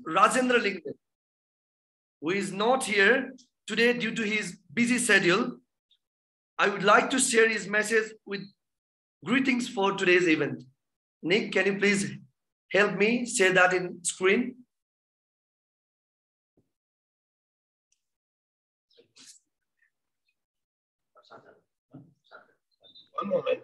Rajendra Lingden, who is not here today due to his busy schedule. I would like to share his message with greetings for today's event. Nick, can you please help me share that in screen? One moment.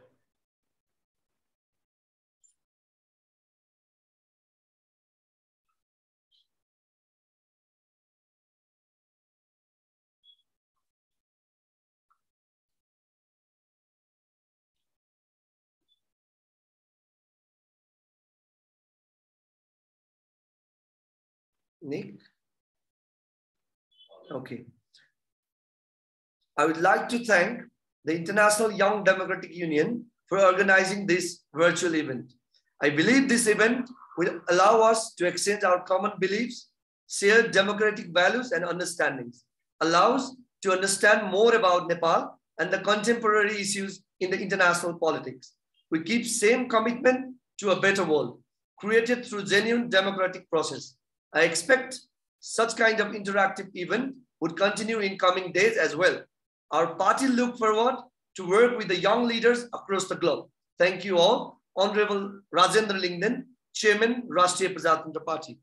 Nick? Okay. I would like to thank the International Young Democratic Union for organizing this virtual event. I believe this event will allow us to exchange our common beliefs, share democratic values and understandings, allows to understand more about Nepal and the contemporary issues in the international politics. We keep same commitment to a better world, created through genuine democratic process. I expect such kind of interactive event would continue in coming days as well. Our party look forward to work with the young leaders across the globe. Thank you all. Honorable Rajendra Lingden, Chairman, Rashtriya Prajatantra Party.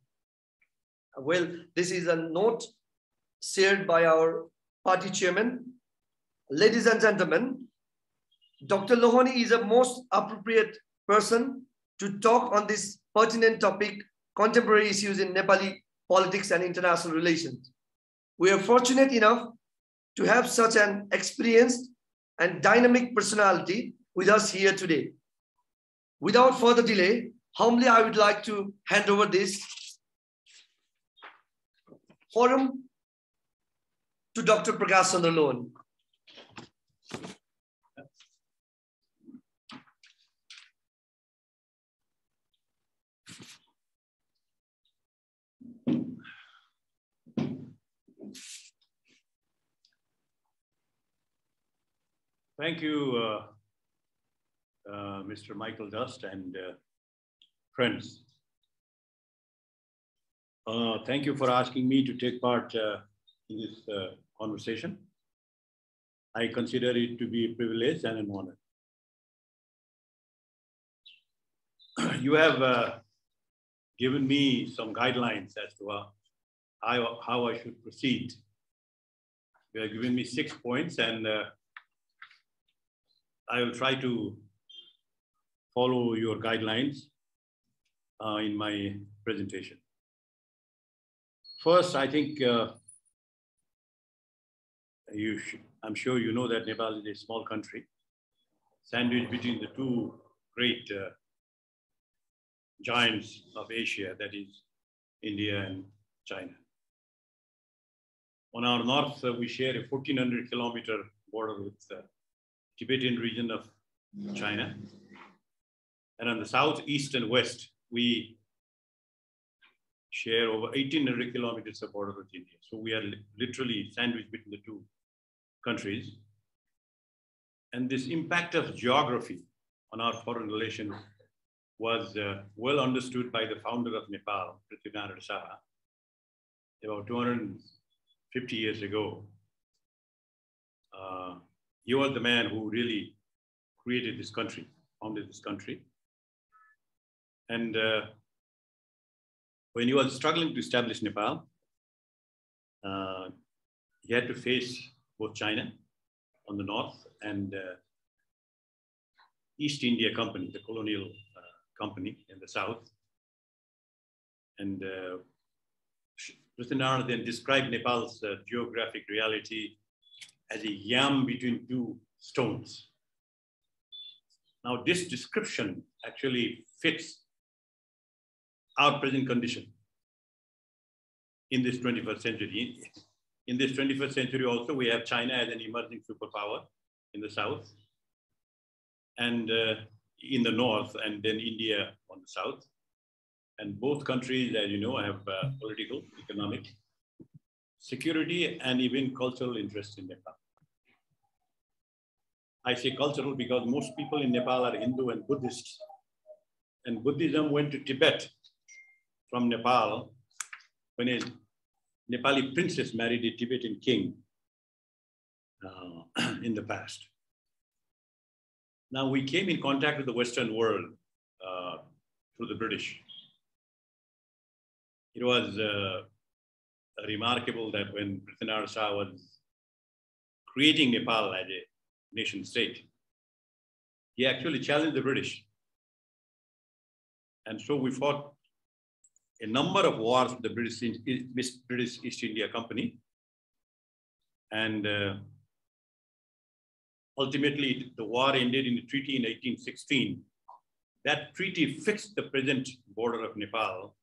Well, this is a note shared by our party chairman. Ladies and gentlemen, Dr. Lohani is a most appropriate person to talk on this pertinent topic, contemporary issues in Nepali politics and international relations. We are fortunate enough to have such an experienced and dynamic personality with us here today. Without further delay, humbly I would like to hand over this forum to Dr. Prakash Chandra Lohani. Thank you, Mr. Michael Dust and friends. Thank you for asking me to take part in this conversation. I consider it to be a privilege and an honor. You have given me some guidelines as to how I should proceed. You have given me 6 points, and I will try to follow your guidelines in my presentation. First, I think I'm sure you know that Nepal is a small country, sandwiched between the two great giants of Asia, that is India and China. On our north, we share a 1,400-kilometer border with the Tibetan region of China. And on the south, east, and west, we share over 1,800 kilometers of border with India. So we are literally sandwiched between the two countries. And this impact of geography on our foreign relations was well understood by the founder of Nepal, Prithviraj Saha, about 250 years ago. He was the man who really created this country, founded this country. And when he was struggling to establish Nepal, he had to face both China on the north and East India Company, the colonial company in the south. And Prithviraj then described Nepal's geographic reality as a yam between two stones. Now, this description actually fits our present condition in this 21st century. In this 21st century also, we have China as an emerging superpower in the south and in the north, and then India on the south. And both countries, as you know, have political, economic, security, and even cultural interests in Nepal. I say cultural because most people in Nepal are Hindu and Buddhists. And Buddhism went to Tibet from Nepal when a Nepali princess married a Tibetan king in the past. Now, we came in contact with the Western world through the British. It was remarkable that when Prithviraj Shah was creating Nepal as a nation state, he actually challenged the British. And so we fought a number of wars with the British East India Company. And ultimately, the war ended in a treaty in 1816. That treaty fixed the present border of Nepal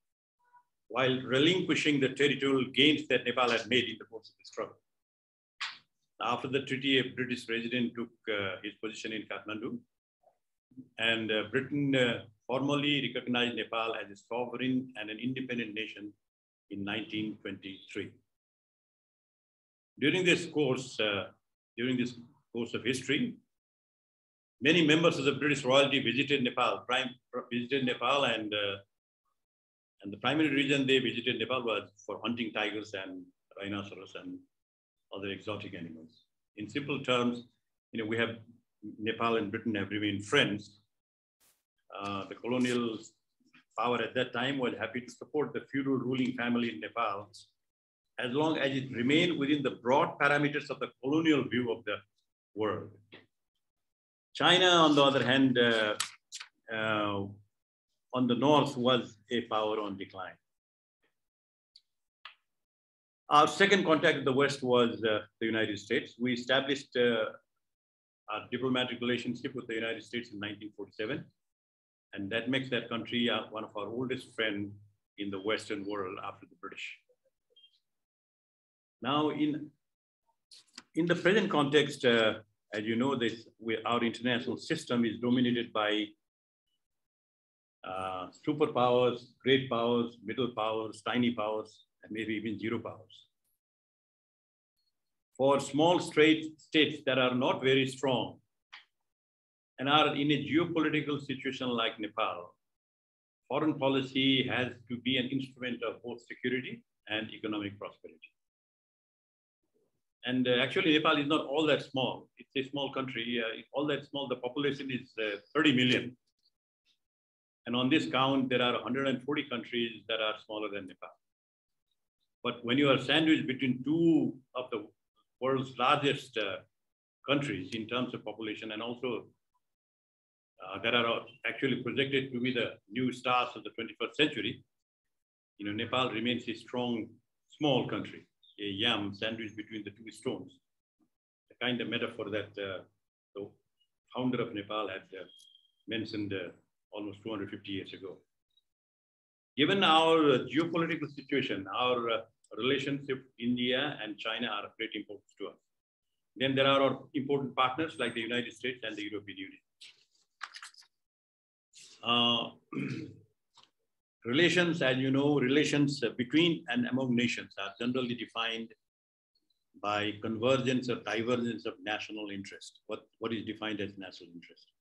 while relinquishing the territorial gains that Nepal had made in the course of the struggle. After the treaty, a British resident took his position in Kathmandu, and Britain formally recognized Nepal as a sovereign and an independent nation in 1923. During this course of history, many members of the British royalty visited Nepal, and the primary reason they visited Nepal was for hunting tigers and rhinoceros and other exotic animals. In simple terms, we have Nepal and Britain have remained friends. The colonial power at that time was happy to support the feudal ruling family in Nepal as long as it remained within the broad parameters of the colonial view of the world. China, on the other hand, on the north was a power on decline. Our second contact with the West was the United States. We established our diplomatic relationship with the United States in 1947. And that makes that country one of our oldest friends in the Western world after the British. Now, in the present context, as you know, our international system is dominated by superpowers, great powers, middle powers, tiny powers, and maybe even zero powers. For small states that are not very strong and are in a geopolitical situation like Nepal, foreign policy has to be an instrument of both security and economic prosperity. And actually, Nepal is not all that small. It's a small country. All that small, the population is 30 million. And on this count, there are 140 countries that are smaller than Nepal. But when you are sandwiched between two of the world's largest countries in terms of population, and also that are actually projected to be the new stars of the 21st century, Nepal remains a strong, small country, a yam sandwiched between the two stones. The kind of metaphor that the founder of Nepal had mentioned almost 250 years ago. Given our geopolitical situation, our relationship with India and China are of great importance to us. Then there are our important partners like the United States and the European Union. Relations, as you know, relations between and among nations are generally defined by convergence or divergence of national interest. What is defined as national interest?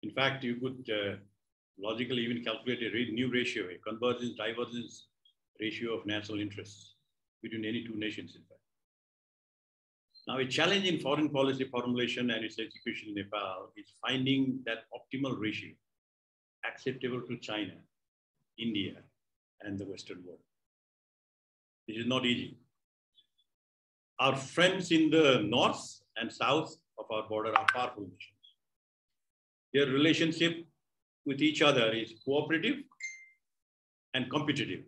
In fact, you could logically even calculate a new ratio, a convergence, divergence ratio of national interests between any two nations, in fact. Now, a challenge in foreign policy formulation and its execution in Nepal is finding that optimal ratio acceptable to China, India, and the Western world. This is not easy. Our friends in the north and south of our border are powerful nations. Their relationship with each other is cooperative and competitive,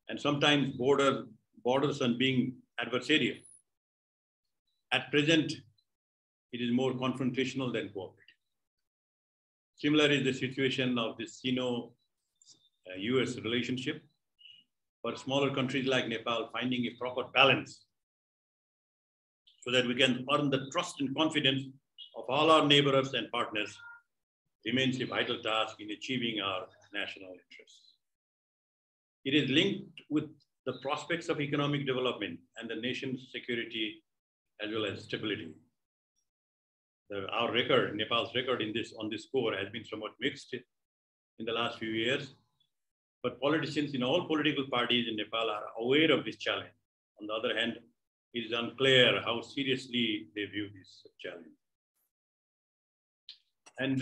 and sometimes borders on being adversarial. At present, it is more confrontational than cooperative. Similar is the situation of the Sino-US relationship. For smaller countries like Nepal, finding a proper balance so that we can earn the trust and confidence of all our neighbors and partners remains a vital task in achieving our national interests. It is linked with the prospects of economic development and the nation's security as well as stability. Our record, Nepal's record on this score has been somewhat mixed in the last few years, But politicians in all political parties in Nepal are aware of this challenge. On the other hand, it is unclear how seriously they view this challenge. And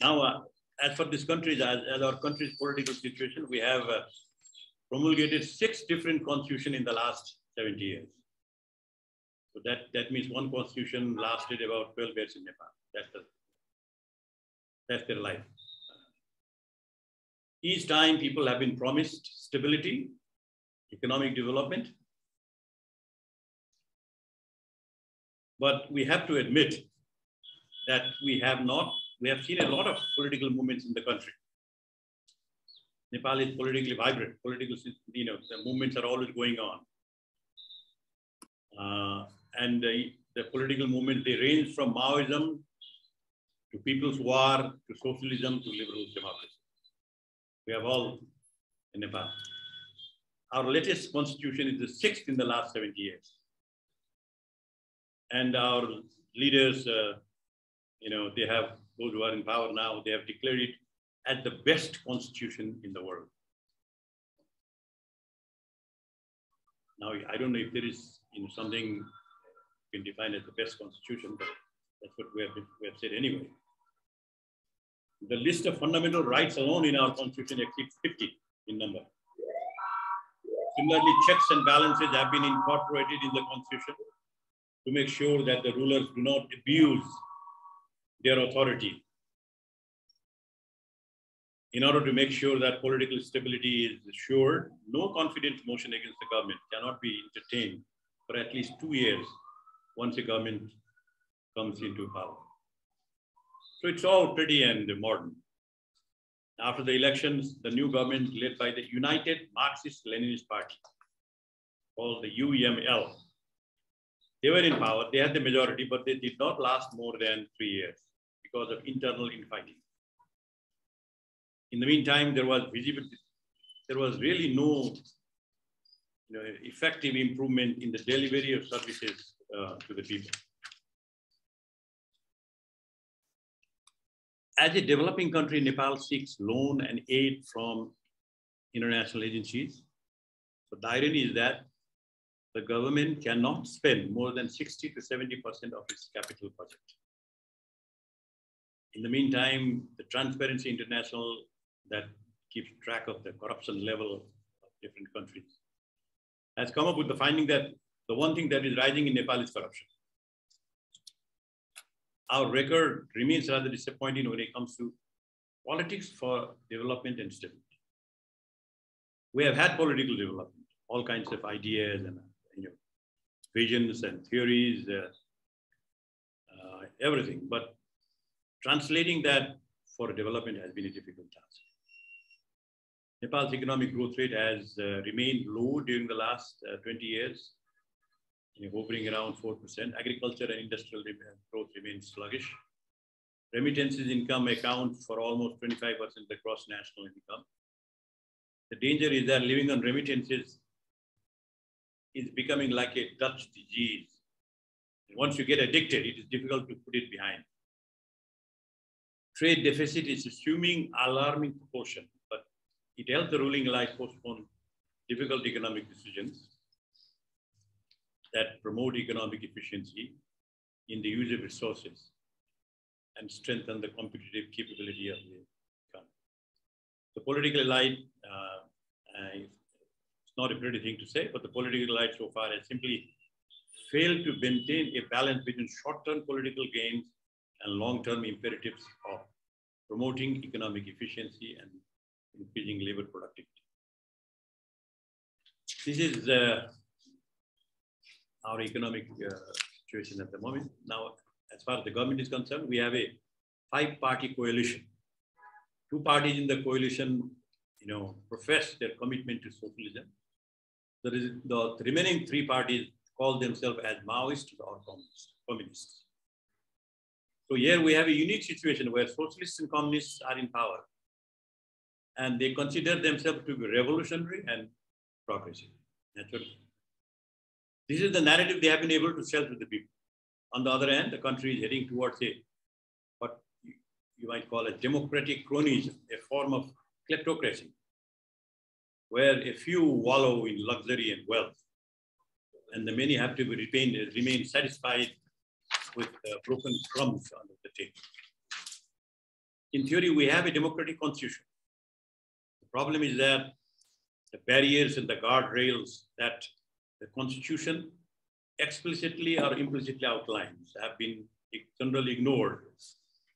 now, as for this country, as our country's political situation, we have promulgated 6 different constitutions in the last 70 years. So that means one constitution lasted about 12 years in Nepal. That's their life. Each time people have been promised stability, economic development. But we have to admit that we have seen a lot of political movements in the country. Nepal is politically vibrant, the movements are always going on. And the political movement, they range from Maoism to People's War, to socialism, to liberal democracy. We have all in Nepal. Our latest constitution is the 6th in the last 70 years. And our leaders, they have, those who are in power now, they have declared it as the best constitution in the world. Now, I don't know if there is something you can define as the best constitution, but that's what we have said anyway. The list of fundamental rights alone in our constitution exceeds 50 in number. Similarly, checks and balances have been incorporated in the constitution to make sure that the rulers do not abuse their authority. In order to make sure that political stability is assured, no confidence motion against the government cannot be entertained for at least 2 years once a government comes into power. So it's all pretty and modern. After the elections, the new government led by the United Marxist-Leninist Party, called the UML, they were in power, they had the majority, but they did not last more than 3 years because of internal infighting. In the meantime, there was really no effective improvement in the delivery of services to the people. As a developing country, Nepal seeks loan and aid from international agencies. But the irony is that the government cannot spend more than 60 to 70% of its capital budget. In the meantime, the Transparency International, that keeps track of the corruption level of different countries, has come up with the finding that the one thing that is rising in Nepal is corruption. Our record remains rather disappointing when it comes to politics for development and stability. We have had political development, all kinds of ideas and visions and theories, everything. But translating that for development has been a difficult task. Nepal's economic growth rate has remained low during the last 20 years, hovering around 4%. Agriculture and industrial growth remains sluggish. Remittances income account for almost 25% of the gross national income. The danger is that living on remittances is becoming like a Dutch disease. Once you get addicted, it is difficult to put it behind. Trade deficit is assuming alarming proportion, but it helps the ruling elite postpone difficult economic decisions that promote economic efficiency in the use of resources and strengthen the competitive capability of the economy. The political elite, it's not a pretty thing to say, but the political elite so far has simply failed to maintain a balance between short-term political gains and long-term imperatives of promoting economic efficiency and increasing labor productivity. This is our economic situation at the moment. Now, as far as the government is concerned, we have a 5-party coalition. 2 parties in the coalition, profess their commitment to socialism. The remaining 3 parties call themselves as Maoists or communists. So here we have a unique situation where socialists and communists are in power, and they consider themselves to be revolutionary and progressive. Naturally. This is the narrative they have been able to sell to the people. On the other hand, the country is heading towards what you might call it democratic cronyism, a form of kleptocracy, where a few wallow in luxury and wealth, and the many have to remain satisfied with broken crumbs under the table. In theory, we have a democratic constitution. The problem is that the barriers and the guardrails that the constitution explicitly or implicitly outlines have been generally ignored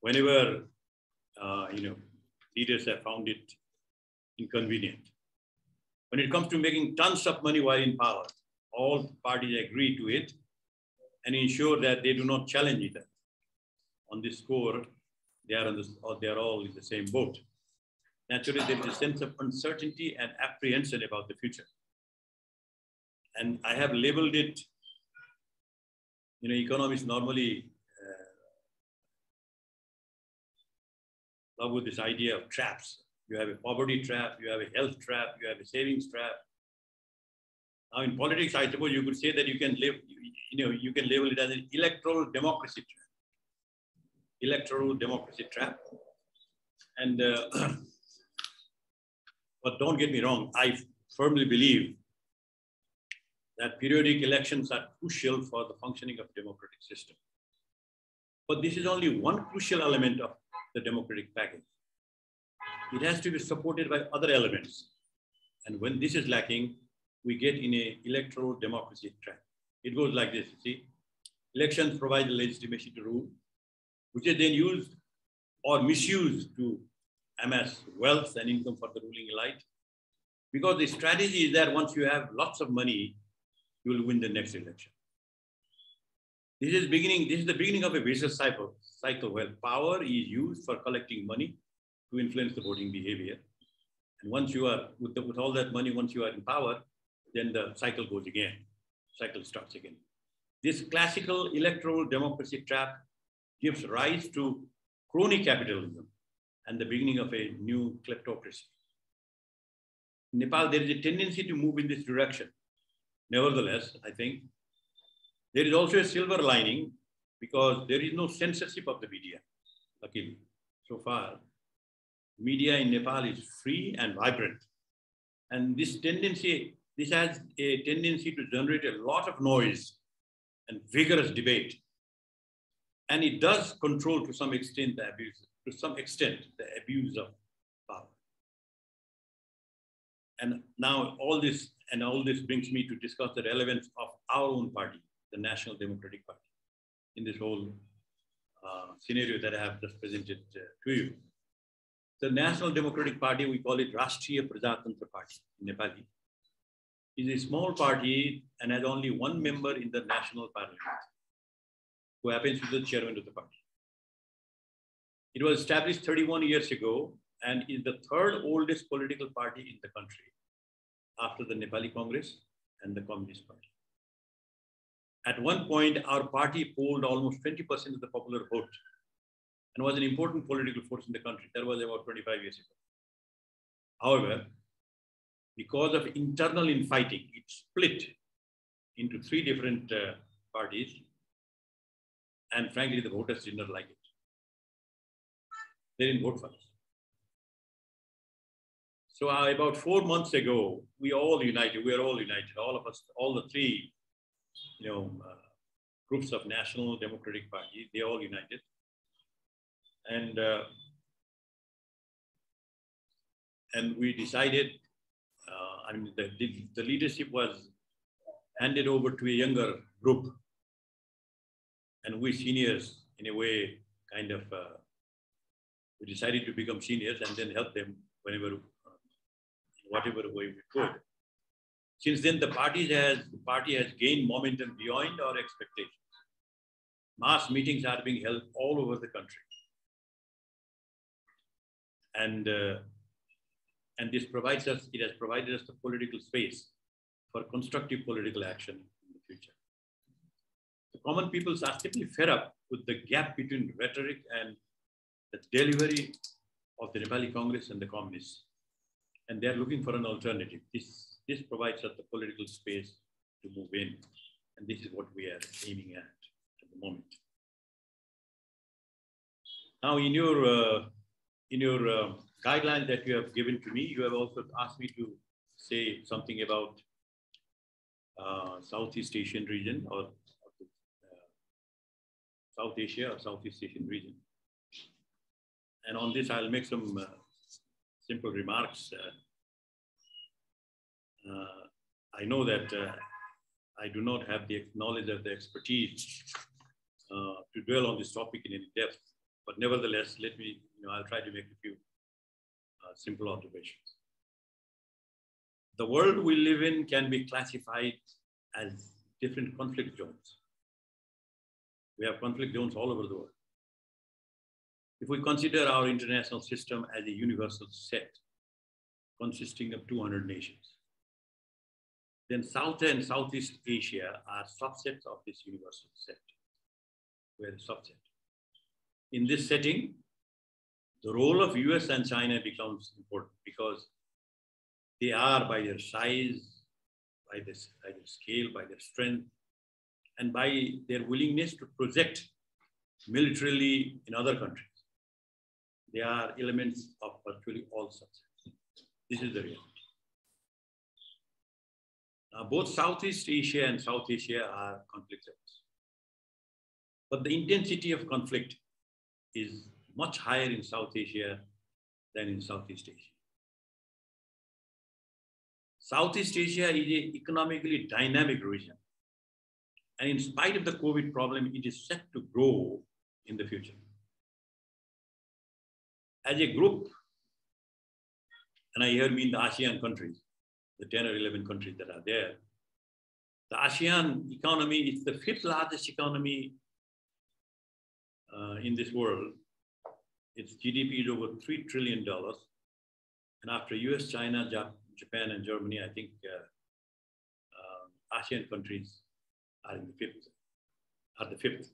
whenever leaders have found it inconvenient. When it comes to making tons of money while in power, all parties agree to it and ensure that they do not challenge either. On this score, they are all in the same boat. Naturally, there is a sense of uncertainty and apprehension about the future. And I have labeled it, economists normally love with this idea of traps. You have a poverty trap, you have a health trap, you have a savings trap. Now in politics, I suppose you could say that you can label it as an electoral democracy trap. Electoral democracy trap. And, but don't get me wrong, I firmly believe that periodic elections are crucial for the functioning of democratic system. But this is only one crucial element of the democratic package. It has to be supported by other elements. And when this is lacking, we get in a electoral democracy trap. It goes like this, see? Elections provide the legitimacy to rule, which is then used or misused to amass wealth and income for the ruling elite. Because the strategy is that once you have lots of money, you will win the next election. This is the beginning of a vicious cycle where power is used for collecting money to influence the voting behavior. And once you are, with all that money, once you are in power, then the cycle goes again, cycle starts again. This classical electoral democracy trap gives rise to crony capitalism and the beginning of a new kleptocracy. In Nepal, there is a tendency to move in this direction. Nevertheless, I think there is also a silver lining because there is no censorship of the media, luckily. So far, media in Nepal is free and vibrant. And this has a tendency to generate a lot of noise and vigorous debate. And it does control to some extent the abuse of power. And now all this brings me to discuss the relevance of our own party, the National Democratic Party, in this whole scenario that I have just presented to you. The National Democratic Party, we call it Rashtriya Prajatantra Party in Nepali, is a small party and has only one member in the national parliament, who happens to be the chairman of the party. It was established 31 years ago and is the third oldest political party in the country after the Nepali Congress and the Communist Party. At one point, our party polled almost 20% of the popular vote and was an important political force in the country. That was about 25 years ago. However, because of internal infighting, it split into three different parties. And frankly, the voters did not like it. They didn't vote for us. So about 4 months ago, we are all united, all of us, all the three groups of National Democratic Party, they all united. And we decided, the leadership was handed over to a younger group. And we seniors, in a way, we decided to become seniors and then help them whenever, whatever way we could. Since then, the party has gained momentum beyond our expectations. Mass meetings are being held all over the country. And this it has provided us the political space for constructive political action in the future. The common people are simply fed up with the gap between rhetoric and the delivery of the Nepali Congress and the communists. And they're looking for an alternative. This provides us the political space to move in. And this is what we are aiming at the moment. Now, in your guidelines that you have given to me, you have also asked me to say something about Southeast Asian region or South Asia or Southeast Asian region. And on this, I'll make some simple remarks. I know that I do not have the knowledge or the expertise to dwell on this topic in any depth, but nevertheless, let me, I'll try to make a few simple observations. The world we live in can be classified as different conflict zones. We have conflict zones all over the world. If we consider our international system as a universal set consisting of 200 nations, then South and Southeast Asia are subsets of this universal set. We're a subset. In this setting, the role of US and China becomes important because they are, by their size, by their scale, by their strength, and by their willingness to project militarily in other countries. They are elements of virtually all subsets. This is the reality. Now, both Southeast Asia and South Asia are conflict zones. But the intensity of conflict is much higher in South Asia than in Southeast Asia. Southeast Asia is an economically dynamic region. And in spite of the COVID problem, it is set to grow in the future. As a group, and I here mean the ASEAN countries, the 10 or 11 countries that are there, the ASEAN economy is the 5th largest economy in this world. Its GDP is over $3 trillion. And after US, China, Japan, and Germany, I think ASEAN countries are in the 5th.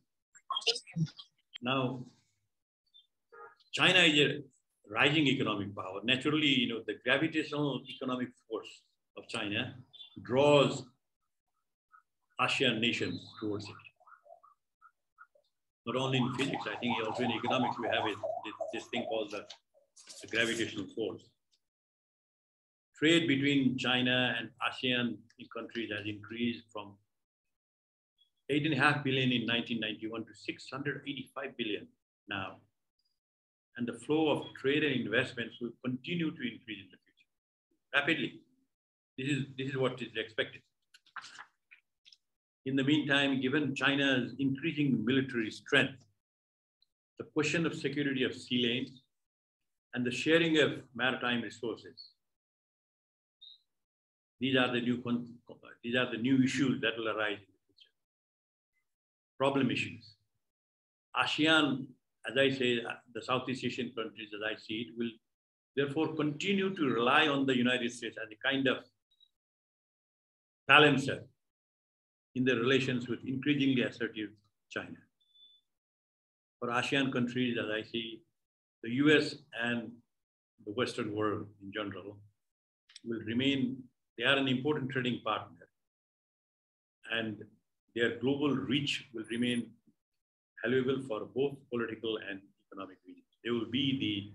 Now, China is a rising economic power. Naturally, the gravitational economic force of China draws ASEAN nations towards it. Not only in physics, I think also in economics, we have this thing called the gravitational force. Trade between China and ASEAN countries has increased from 8.5 billion in 1991 to 685 billion now. And the flow of trade and investments will continue to increase in the future rapidly. This is what is expected. In the meantime, given China's increasing military strength, the question of security of sea lanes and the sharing of maritime resources, these are the new issues that will arise in the future. Problem issues. ASEAN, as I say, the Southeast Asian countries, as I see it, will therefore continue to rely on the United States as a kind of balancer in their relations with increasingly assertive China. For ASEAN countries, as I see, the US and the Western world in general will remain, they are an important trading partner, and their global reach will remain valuable for both political and economic reasons. They will be the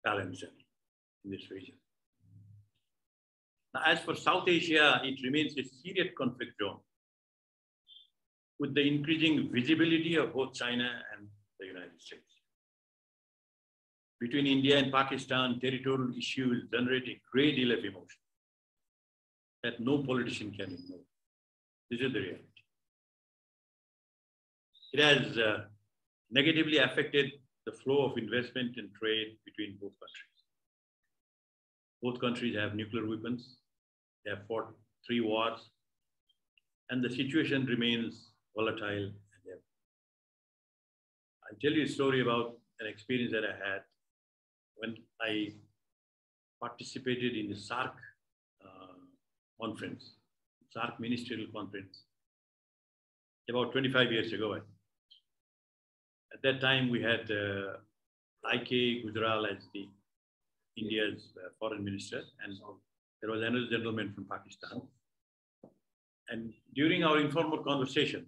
balancer in this region. Now, as for South Asia, it remains a serious conflict zone with the increasing visibility of both China and the United States. Between India and Pakistan, territorial issues generate a great deal of emotion that no politician can ignore. This is the reality. It has negatively affected the flow of investment and trade between both countries. Both countries have nuclear weapons. They have fought 3 wars, and the situation remains volatile. I'll tell you a story about an experience that I had when I participated in the SAARC conference, SAARC ministerial conference, about 25 years ago. At that time, we had I.K. Gujral as the India's foreign minister, and there was another gentleman from Pakistan. And during our informal conversation,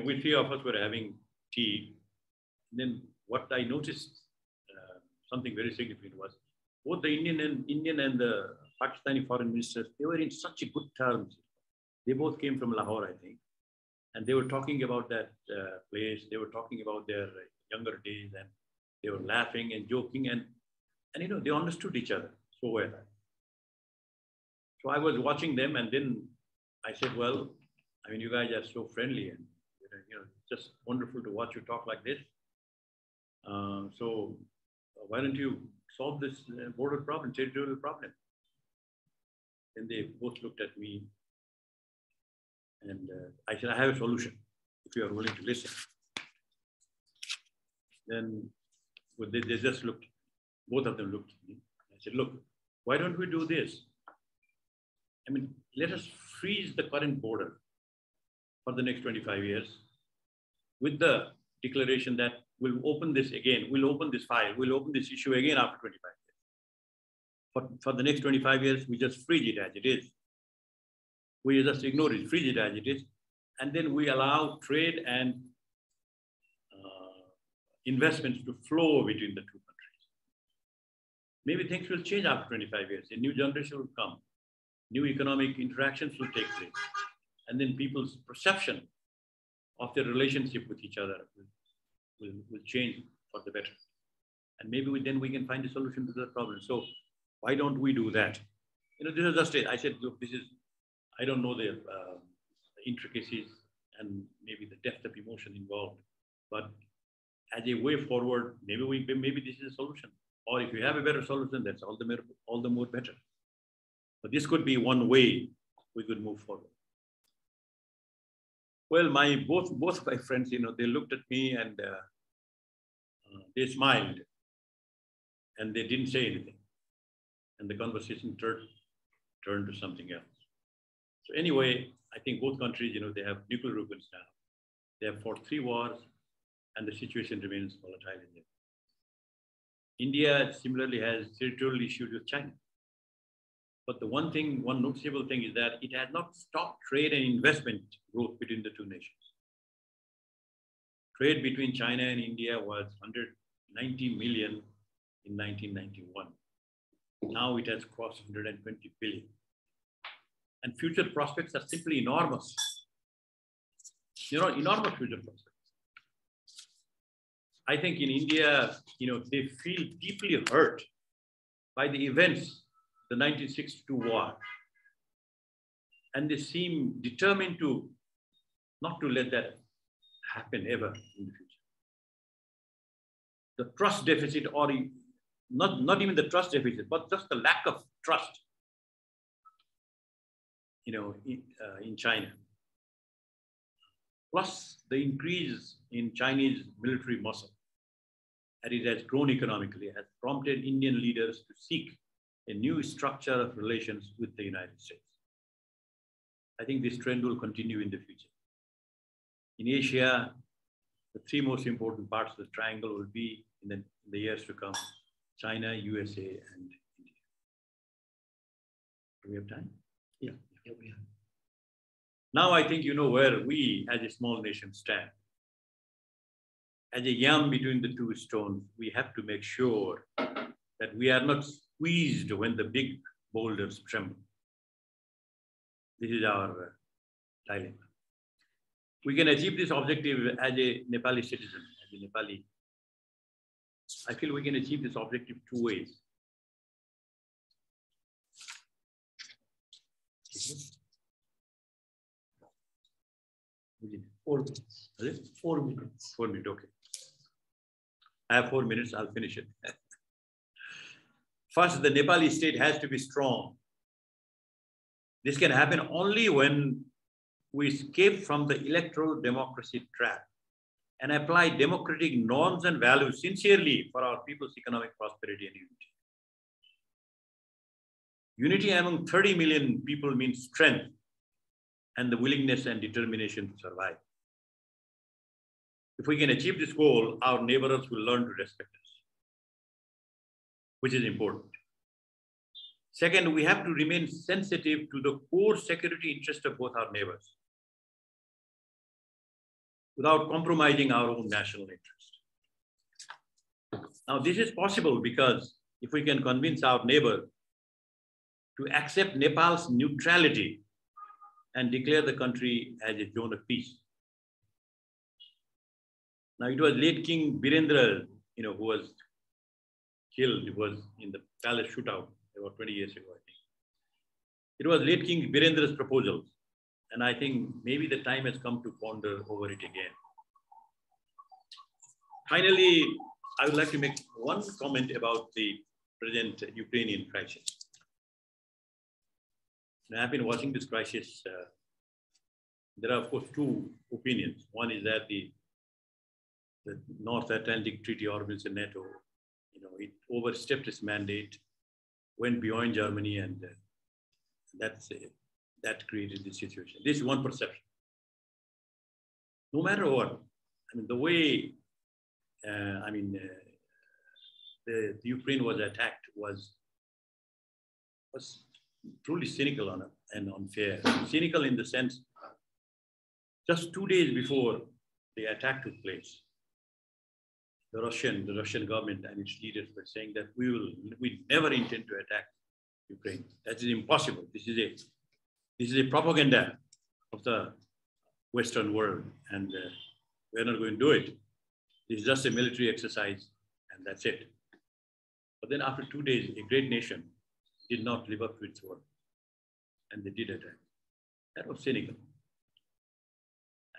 we 3 of us were having tea. And then what I noticed, something very significant was both the Indian and the Pakistani foreign ministers, they were in such a good terms. They both came from Lahore, I think. And they were talking about that place. They were talking about their younger days, and they were laughing and joking, and you know, they understood each other so well. So I was watching them, and then I said, well, I mean, you guys are so friendly, and you know, it's just wonderful to watch you talk like this. So why don't you solve this border problem, territorial problem? And they both looked at me, and I said, I have a solution if you are willing to listen. Then they just looked, both of them looked at me. I said, look, why don't we do this? I mean, let us freeze the current border for the next 25 years with the declaration that we'll open this again, we'll open this file, we'll open this issue again after 25 years. For the next 25 years, we just freeze it as it is. We just ignore it, freeze it as it is. And then we allow trade and investments to flow between the two countries. Maybe things will change after 25 years. A new generation will come. New economic interactions will take place. And then people's perception of their relationship with each other will change for the better. And maybe then we can find a solution to the problem. So why don't we do that? You know, this is just it. I said, look, this is, I don't know the intricacies and maybe the depth of emotion involved, but as a way forward, maybe this is a solution. Or if you have a better solution, that's all the more better. But this could be one way we could move forward. Well, both my friends, you know, they looked at me and they smiled and they didn't say anything. And the conversation turned to something else. So anyway, I think both countries, you know, they have nuclear weapons now. They have fought 3 wars and the situation remains volatile in them. India similarly has territorial issues with China. But the one noticeable thing is that it has not stopped trade and investment growth between the two nations. Trade between China and India was 190 million in 1991. Now it has crossed 120 billion. And future prospects are simply enormous. You know, enormous future prospects. I think in India, you know, they feel deeply hurt by the events, the 1962 war. And they seem determined not to let that happen ever in the future. The trust deficit, or not even the trust deficit, but just the lack of trust, you know, in China. Plus the increase in Chinese military muscle, and it has grown economically, has prompted Indian leaders to seek a new structure of relations with the United States. I think this trend will continue in the future. In Asia, the 3 most important parts of the triangle will be in the years to come: China, USA, and India. Do we have time? Yeah, we have. Now I think you know where we as a small nation stand. As a yam between the 2 stones, we have to make sure that we are not squeezed when the big boulders tremble. This is our dilemma. We can achieve this objective as a Nepali citizen, as a Nepali. I feel we can achieve this objective 2 ways. Within 4 minutes. Is it? 4 minutes. 4 minutes, okay. I have 4 minutes, I'll finish it. First, the Nepali state has to be strong. This can happen only when we escape from the electoral democracy trap and apply democratic norms and values sincerely for our people's economic prosperity and unity. Unity among 30 million people means strength and the willingness and determination to survive. If we can achieve this goal, our neighbors will learn to respect us, which is important. Second, we have to remain sensitive to the core security interest of both our neighbors. without compromising our own national interest. Now, this is possible because if we can convince our neighbor to accept Nepal's neutrality and declare the country as a zone of peace. Now, it was late King Birendra, who was killed. It was in the palace shootout about 20 years ago, I think. It was late King Birendra's proposals. And I think maybe the time has come to ponder over it again. Finally, I would like to make one comment about the present Ukrainian crisis. Now, I've been watching this crisis. There are, of course, two opinions. One is that the North Atlantic Treaty Organization, NATO, it overstepped its mandate, went beyond Germany, and that created this situation. This is one perception. No matter what, the way, the Ukraine was attacked was truly cynical and unfair. Cynical in the sense, just 2 days before the attack took place, the Russian government and its leaders were saying that we never intend to attack Ukraine. That is impossible. This is a propaganda of the Western world, and we're not going to do it. It's just a military exercise, and that's it. But then after 2 days, a great nation did not live up to its word, and they did attack. That was cynical.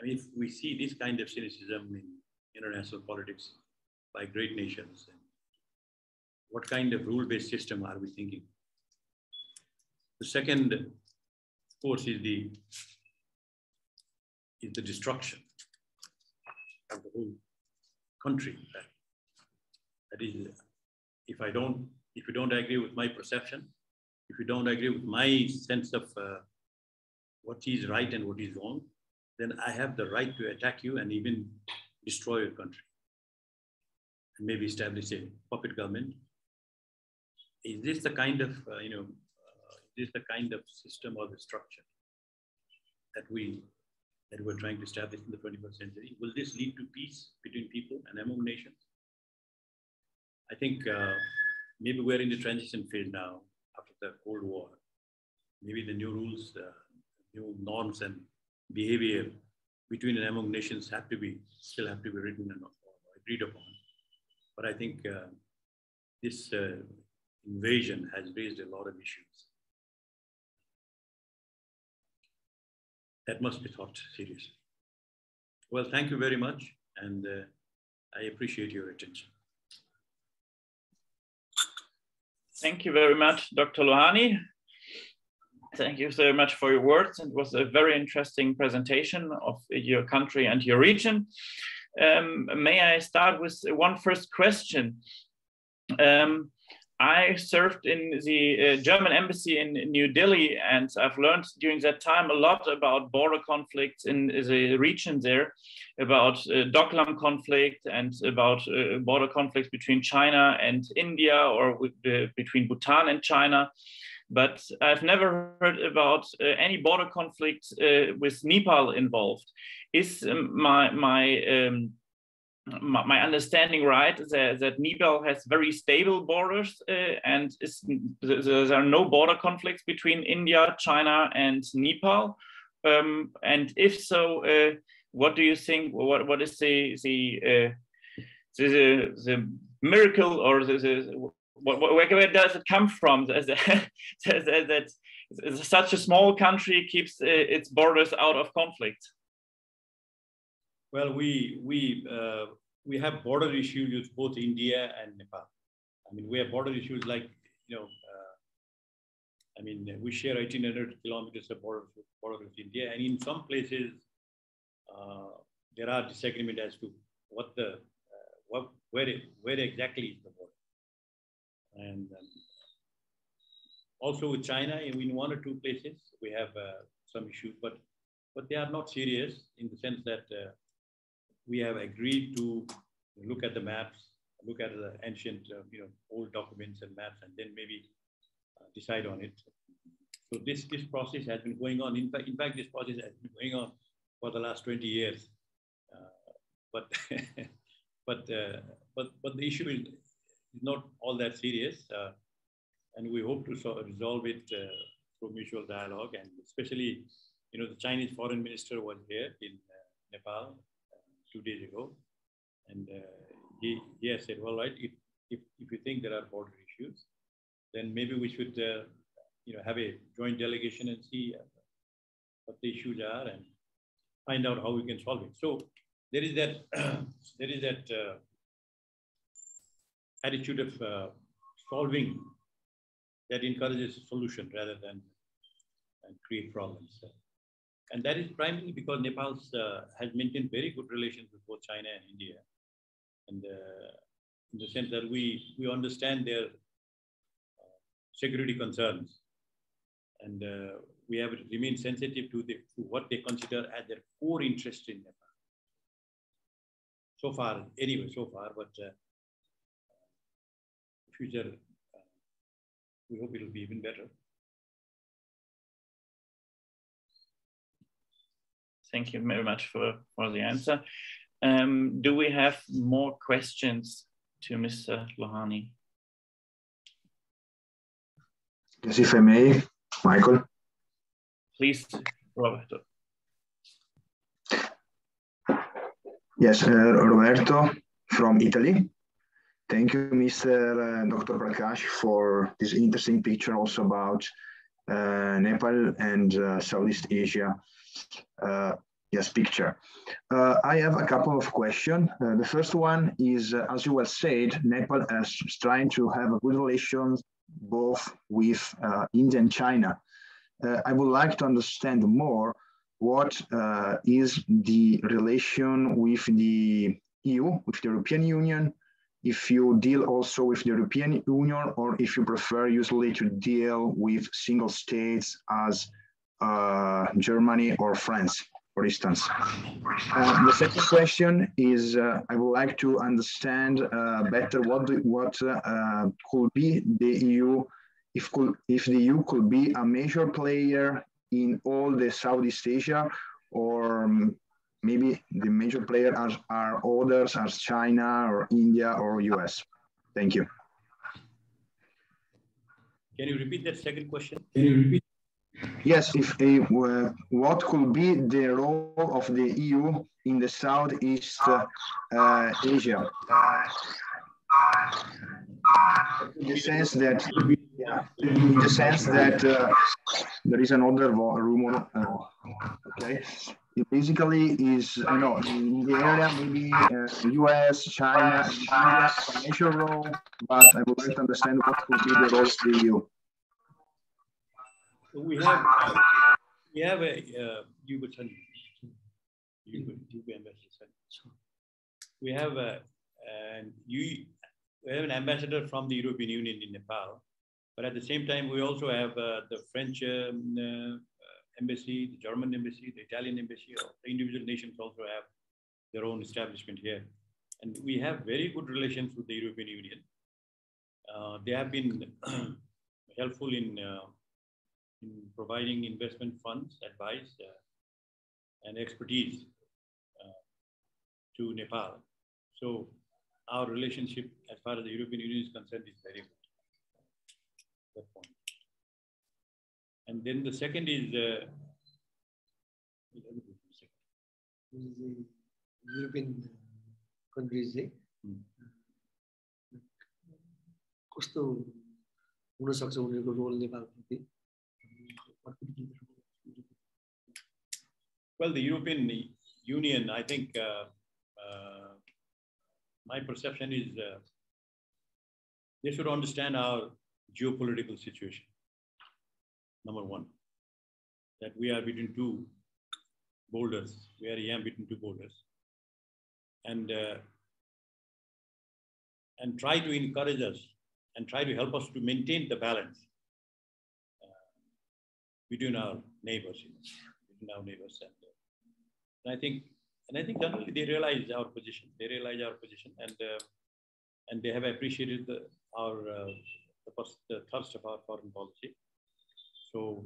If we see this kind of cynicism in international politics by great nations, what kind of rule-based system are we thinking? The second, of course, is the destruction of the whole country. That is, if you don't agree with my perception, if you don't agree with my sense of what is right and what is wrong, then I have the right to attack you and even destroy your country, and maybe establish a puppet government. Is this the kind of system or the structure that we're trying to establish in the 21st century? Will this lead to peace between people and among nations? I think maybe we're in the transition phase now after the Cold War. Maybe the new rules, new norms and behavior between and among nations still have to be written and agreed upon. But I think this invasion has raised a lot of issues that must be thought seriously. Well, thank you very much, and I appreciate your attention. Thank you very much, Dr. Lohani. Thank you so much for your words. It was a very interesting presentation of your country and your region. May I start with one first question? I served in the German embassy in New Delhi, and I've learned during that time a lot about border conflicts in the region there, about Doklam conflict and about border conflicts between China and India, or between Bhutan and China. But I've never heard about any border conflict with Nepal involved. Is my understanding right that Nepal has very stable borders and there are no border conflicts between India, China, and Nepal? And if so, what do you think? What is the miracle, or where does it come from that such a small country keeps its borders out of conflict? Well, we have border issues with both India and Nepal. We have border issues like, we share 1,800 kilometers of border with India, and in some places there are disagreement as to where exactly is the border. And also with China, in one or two places we have some issues, but they are not serious in the sense that we have agreed to look at the maps, look at the ancient, old documents and maps, and then maybe decide on it. So this process has been going on. In fact, this process has been going on for the last 20 years. but but the issue is not all that serious, and we hope to resolve it through mutual dialogue. And especially, the Chinese foreign minister was here in Nepal 2 days ago, and he has said, well, right, if you think there are border issues, then maybe we should have a joint delegation and see what the issues are and find out how we can solve it. So there is that attitude of solving that encourages solution rather than create problems. And that is primarily because Nepal has maintained very good relations with both China and India. And in the sense that we understand their security concerns. And we have remained sensitive to what they consider as their core interest in Nepal. So far, but future, we hope it will be even better. Thank you very much for the answer. Do we have more questions to Mr. Lohani? Yes, if I may, Michael. Please, Roberto. Yes, Roberto from Italy. Thank you, Mr. Dr. Prakash, for this interesting picture also about Nepal and Southeast Asia. Yes, picture. I have a couple of questions. The first one is, as you well said, Nepal is trying to have a good relations both with India and China. I would like to understand more what is the relation with the EU, with the European Union, if you deal also with the European Union, or if you prefer usually to deal with single states as Germany or France, for instance. The second question is, I would like to understand better what could be the EU, if the EU could be a major player in all the Southeast Asia, or maybe the major players are others as China or India or US. Thank you. Can you repeat that second question? Yes, what could be the role of the EU in the Southeast Asia? In the sense that, there is another rumor. Okay, it basically is, in the area maybe US, China, and India, a major role, but I would like to understand what could be the role of the EU. So we have a we have an ambassador from the European Union in Nepal, but at the same time we also have the French embassy, the German embassy, the Italian embassy. The individual nations also have their own establishment here, and we have very good relations with the European Union. They have been helpful in providing investment funds, advice, and expertise to Nepal. So our relationship as far as the European Union is concerned is very good. That point. And then the second is European countries. कस्तो हुन सक्छ उनीहरुको role नेपालप्रति? Well, the European Union, I think my perception is they should understand our geopolitical situation. Number one, that we are between two boulders. We are a yam between two boulders, and try to encourage us and try to help us to maintain the balance between our neighbors. And I think generally they realize our position. They realize our position, and they have appreciated the thrust of our foreign policy. So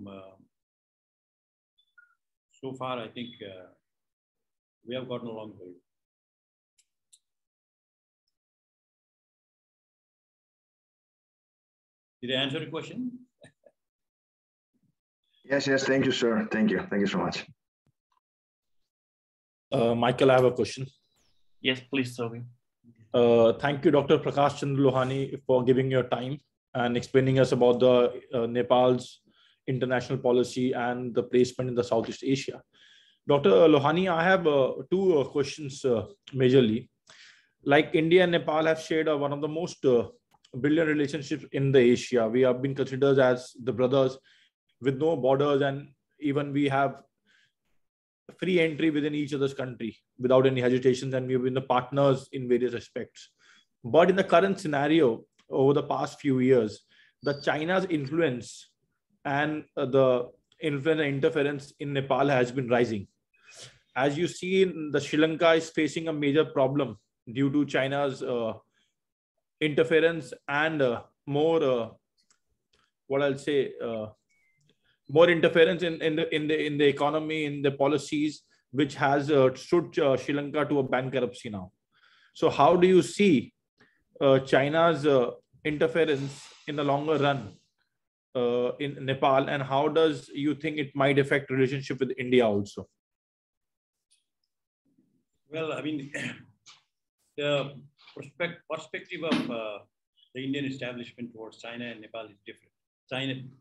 so far, I think we have gotten along very well. Did I answer the question? Yes, thank you, sir. Thank you so much. Michael, I have a question. Yes, please, Toby. Thank you, Dr. Prakash Chandra Lohani, for giving your time and explaining us about the Nepal's international policy and the placement in the Southeast Asia. Dr. Lohani, I have two questions majorly. Like India and Nepal have shared one of the most brilliant relationships in the Asia. We have been considered as the brothers with no borders, and even we have free entry within each other's country without any hesitations, and we've been the partners in various aspects. But in the current scenario, over the past few years, the China's influence and the influence and interference in Nepal has been rising. As you see, the Sri Lanka is facing a major problem due to China's interference and more interference in the economy, in the policies, which has stood Sri Lanka to a bankruptcy now. So how do you see China's interference in the longer run in Nepal, and how does you think it might affect relationship with India also? Well, I mean, the perspective of the Indian establishment towards China and Nepal is different.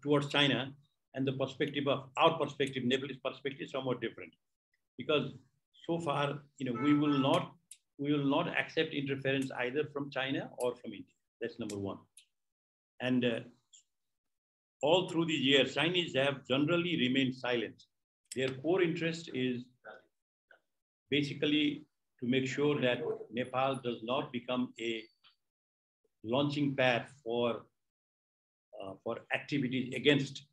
Towards China, and the perspective of our perspective, Nepalese perspective, is somewhat different, because so far, we will not accept interference either from China or from India. That's number one. And all through these years, Chinese have generally remained silent. Their core interest is basically to make sure that Nepal does not become a launching pad for activities against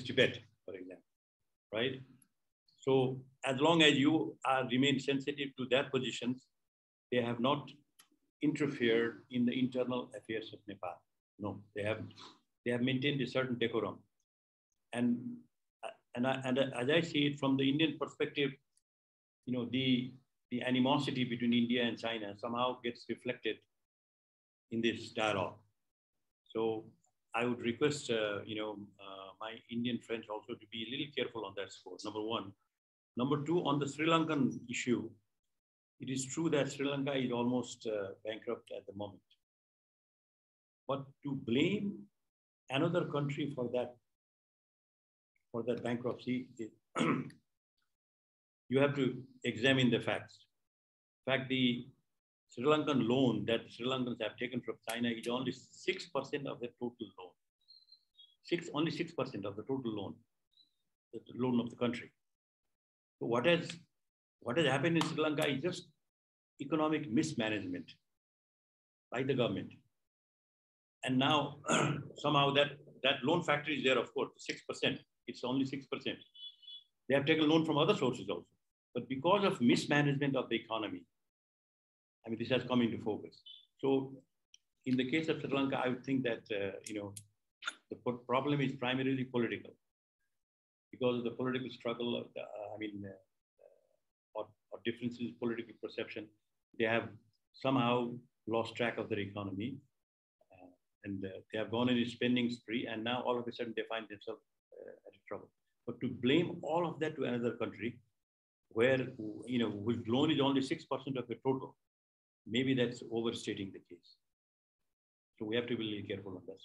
Tibet, for example, right? So as long as you remain sensitive to their positions, they have not interfered in the internal affairs of Nepal. No, they haven't. They have maintained a certain decorum. And as I see it from the Indian perspective, the animosity between India and China somehow gets reflected in this dialogue. So I would request, my Indian friends also to be a little careful on that score, number one. Number two, on the Sri Lankan issue, it is true that Sri Lanka is almost bankrupt at the moment. But to blame another country for that bankruptcy, you have to examine the facts. In fact, the Sri Lankan loan that Sri Lankans have taken from China is only 6% of the total loan. Only 6% of the total loan, the loan of the country. So what has happened in Sri Lanka is just economic mismanagement by the government. And now somehow that loan factor is there, of course, 6%. It's only 6%. They have taken loan from other sources also. But because of mismanagement of the economy, I mean, this has come into focus. So in the case of Sri Lanka, I would think that, the problem is primarily political. Because of the political struggle, or differences in political perception, they have somehow lost track of their economy. And they have gone in a spending spree, and now all of a sudden they find themselves at trouble. But to blame all of that to another country, where whose loan is only 6% of the total, maybe that's overstating the case. So we have to be really careful on that.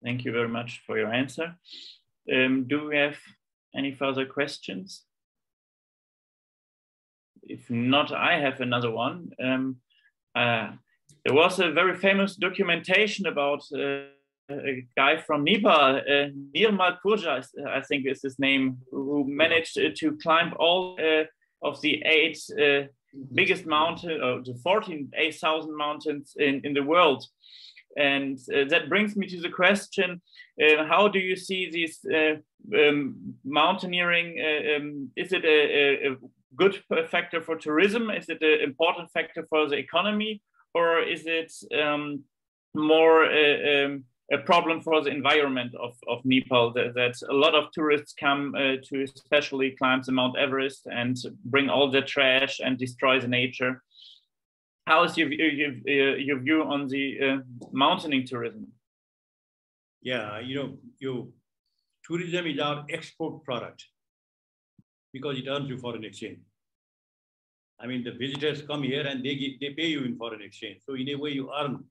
Thank you very much for your answer. Do we have any further questions? If not, I have another one. There was a very famous documentation about a guy from Nepal, Nirmal Purja, I think is his name, who managed to climb all of the 8 biggest mountain, or the 14,000 mountains in the world. And that brings me to the question, how do you see this mountaineering? Is it a good factor for tourism? Is it an important factor for the economy? Or is it more a problem for the environment of Nepal, that a lot of tourists come to especially climb the Mount Everest and bring all the trash and destroy the nature. How is your view on the mountaineering tourism? Yeah, tourism is our export product because it earns you foreign exchange. I mean, the visitors come here and they pay you in foreign exchange. So in a way you earn,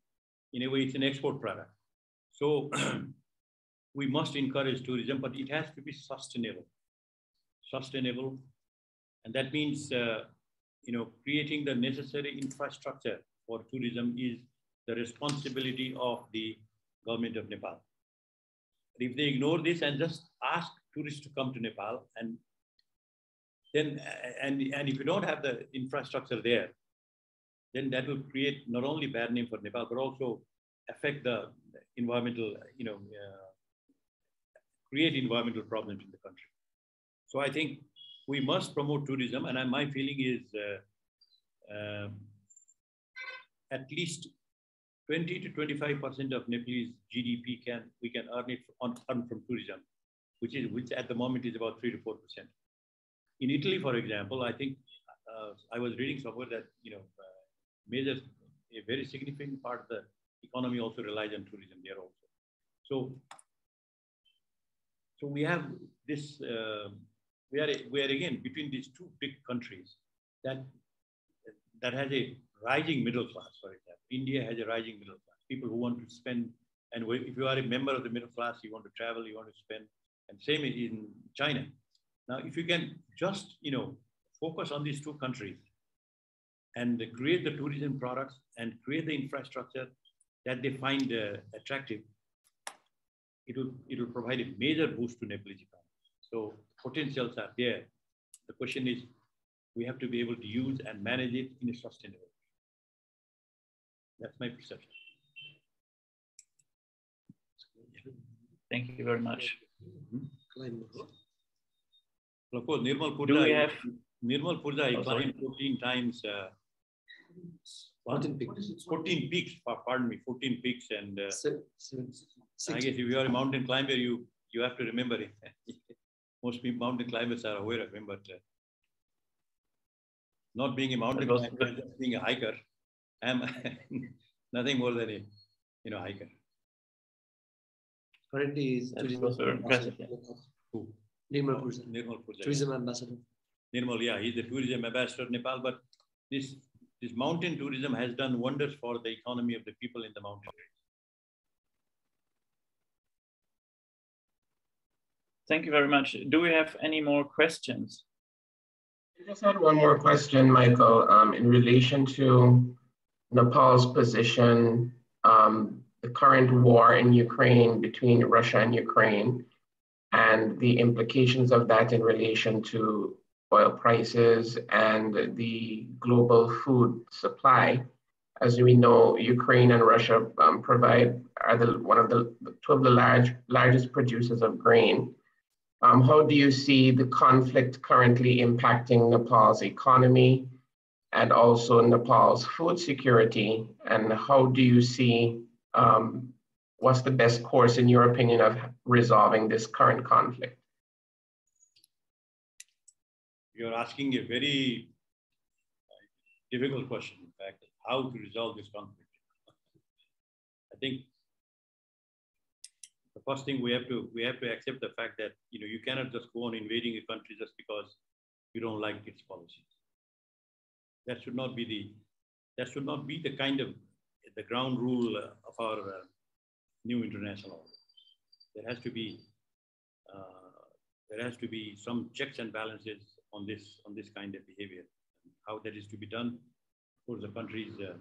in a way it's an export product. So we must encourage tourism, but it has to be sustainable. Sustainable, and that means creating the necessary infrastructure for tourism is the responsibility of the government of Nepal. If they ignore this and just ask tourists to come to Nepal, and if you don't have the infrastructure there, then that will create not only bad name for Nepal, but also affect the environmental, create environmental problems in the country. So I think we must promote tourism, and my feeling is at least 20 to 25% of Nepalese GDP we can earn it from tourism, which at the moment is about 3 to 4%. In Italy, for example, I think I was reading somewhere that a very significant part of the economy also relies on tourism there also. So we have this. We are again between these two big countries that has a rising middle class. For example, India has a rising middle class. People who want to spend, and if you are a member of the middle class, you want to travel, you want to spend, and same in China. Now, if you can just focus on these two countries and create the tourism products and create the infrastructure that they find attractive, it will provide a major boost to Nepalese economy. So potentials are there. The question is, we have to be able to use and manage it in a sustainable way. That's my perception. Thank you very much. Of course, Nirmal Purja, he climbed 14 times. 14 peaks, pardon me, 14 peaks. And I guess if you are a mountain climber, you have to remember it. Most mountain climbers are aware of him, but not being a mountain climber, just being a hiker, I am nothing more than a hiker. Currently, is impressive. Who? Nirmal Purja. Tourism ambassador. Nirmal, yeah, he's the tourism ambassador of Nepal, but this mountain tourism has done wonders for the economy of the people in the mountain. Thank you very much. Do we have any more questions? I just had one more question, Michael, in relation to Nepal's position, the current war in Ukraine between Russia and Ukraine, and the implications of that in relation to oil prices and the global food supply. As we know, Ukraine and Russia are two of the largest producers of grain. How do you see the conflict currently impacting Nepal's economy and also Nepal's food security? And how do you see, what's the best course, in your opinion, of resolving this current conflict? You're asking a very difficult question, in fact, how to resolve this conflict. I think the first thing we have to accept the fact that you cannot just go on invading a country just because you don't like its policies. That should not be the kind of the ground rule of our new international order. There has to be some checks and balances on this kind of behavior. How that is to be done, of course, the countries, the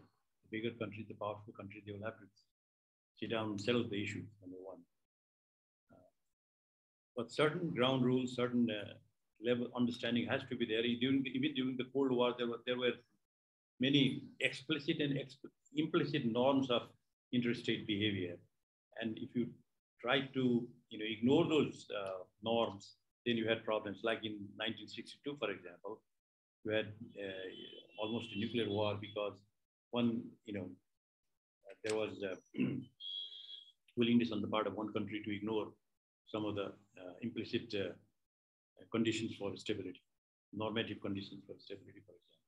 bigger countries, the powerful countries, they will have to sit down and settle the issue, number one. But certain ground rules, certain level understanding has to be there. Even during the Cold War, there were many explicit and implicit norms of interstate behavior. And if you try to ignore those norms, then you had problems. Like in 1962, for example, you had almost a nuclear war because there was willingness on the part of one country to ignore some of the implicit conditions for stability, normative conditions for stability, for example.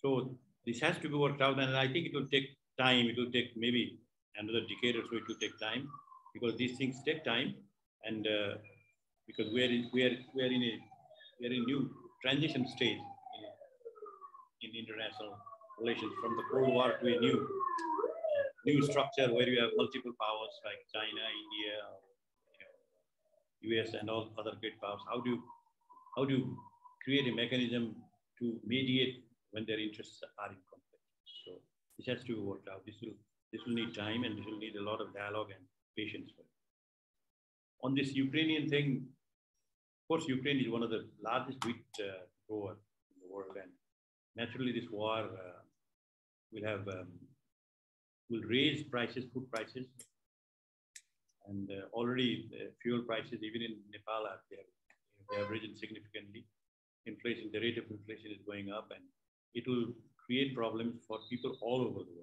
So this has to be worked out, and I think it will take time. It will take maybe another decade or so. It will take time because these things take time, and because we are in a new transition stage in international relations from the Cold War to a new structure where you have multiple powers like China, India, US, and all other great powers. How do you create a mechanism to mediate when their interests are in conflict? So this has to be worked out. This will need time, and this will need a lot of dialogue and patience. On this Ukrainian thing, of course, Ukraine is one of the largest wheat growers in the world, and naturally, this war will raise prices, food prices, and already fuel prices, even in Nepal, they have risen significantly. Inflation, the rate of inflation is going up, and it will create problems for people all over the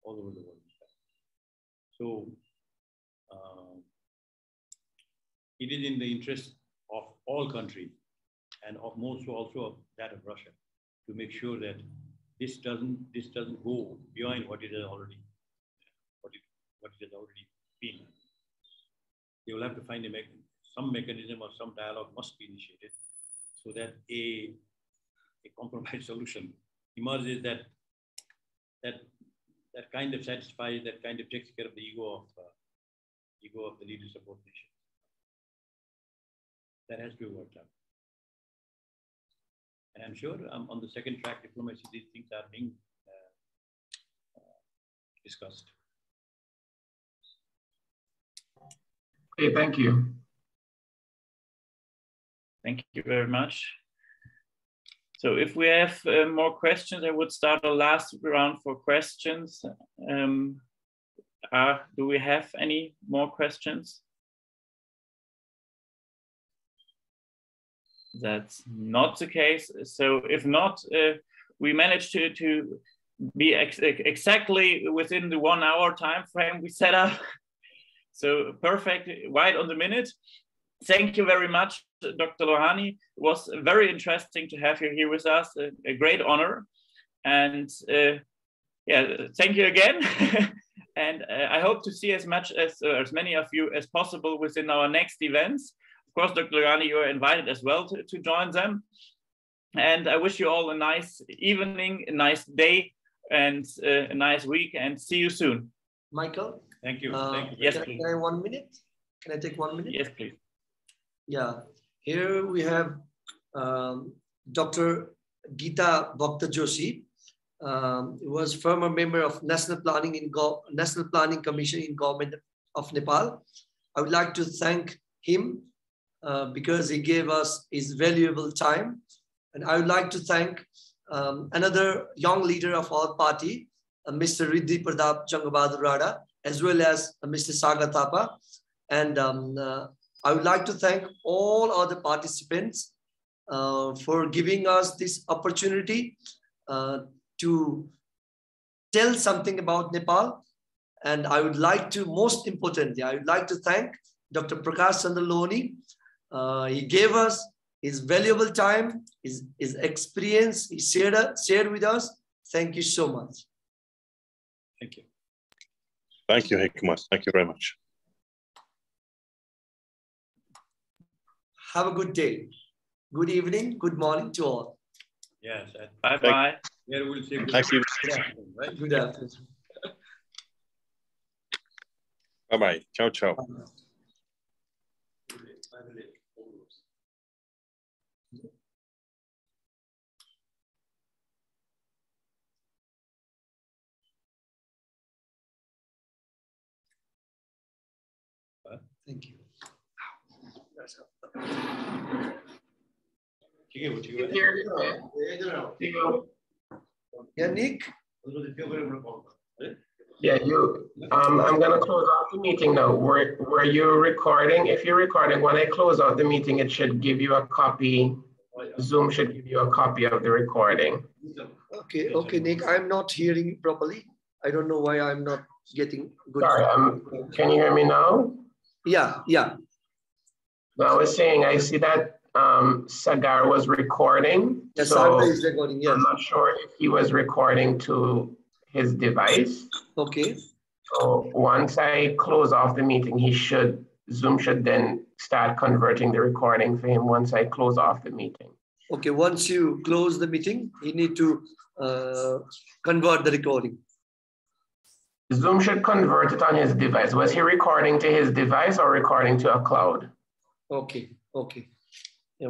world. So it is in the interest of all countries, and of also of that of Russia, to make sure that this doesn't go beyond what it has already been. They will have to find some mechanism or some dialogue must be initiated so that a compromise solution emerges that kind of satisfies, that kind of takes care of the ego of the leaders of both nations. That has to be worked out. And I'm sure on the second track diplomacy, these things are being discussed. Okay, thank you. Thank you very much. So if we have more questions, I would start a last round for questions. Do we have any more questions? That's not the case. So if not, we managed to be exactly within the 1 hour time frame we set up. So perfect, right on the minute. Thank you very much, Dr. Lohani. It was very interesting to have you here with us. A great honor. And yeah, thank you again. And I hope to see as many of you as possible within our next events. Of course, Dr. Lohani, you are invited as well to join them. And I wish you all a nice evening, a nice day, and a nice week, and see you soon. Michael? Thank you. Yes, can I 1 minute? Can I take 1 minute? Yes, please. Yeah. Here we have Dr. Geeta Bhakta Joshi. He was former member of National Planning Commission in Government of Nepal. I would like to thank him because he gave us his valuable time. And I would like to thank another young leader of our party, Mr. Riddhi Pradap Changabadur Rada, as well as Mr. Saga Thapa. And I would like to thank all other participants for giving us this opportunity to tell something about Nepal. And I would like to, most importantly, I would like to thank Dr. Prakash Chandra Lohani. He gave us his valuable time, his experience, he shared with us. Thank you so much. Thank you. Thank you, Hikmat. Thank you very much. Have a good day. Good evening, good morning to all. Yes. Bye-bye. Here we'll say Thank you. good afternoon, right? Good afternoon. Bye-bye. Ciao, ciao. Thank you. Yeah, Nick? Yeah, I'm going to close out the meeting now. Were you recording? If you're recording, when I close out the meeting, it should give you a copy. Zoom should give you a copy of the recording. Okay, Nick, I'm not hearing you properly. I don't know why I'm not getting good. Sorry, can you hear me now? Yeah, yeah. I was saying, I see that Sagar was recording. Yes, so Sagar is recording, yes. I'm not sure if he was recording to his device. Okay. So once I close off the meeting, Zoom should then start converting the recording for him once I close off the meeting. Okay, once you close the meeting, you need to convert the recording. Zoom should convert it on his device. Was he recording to his device or recording to a cloud? Okay, okay. Yeah,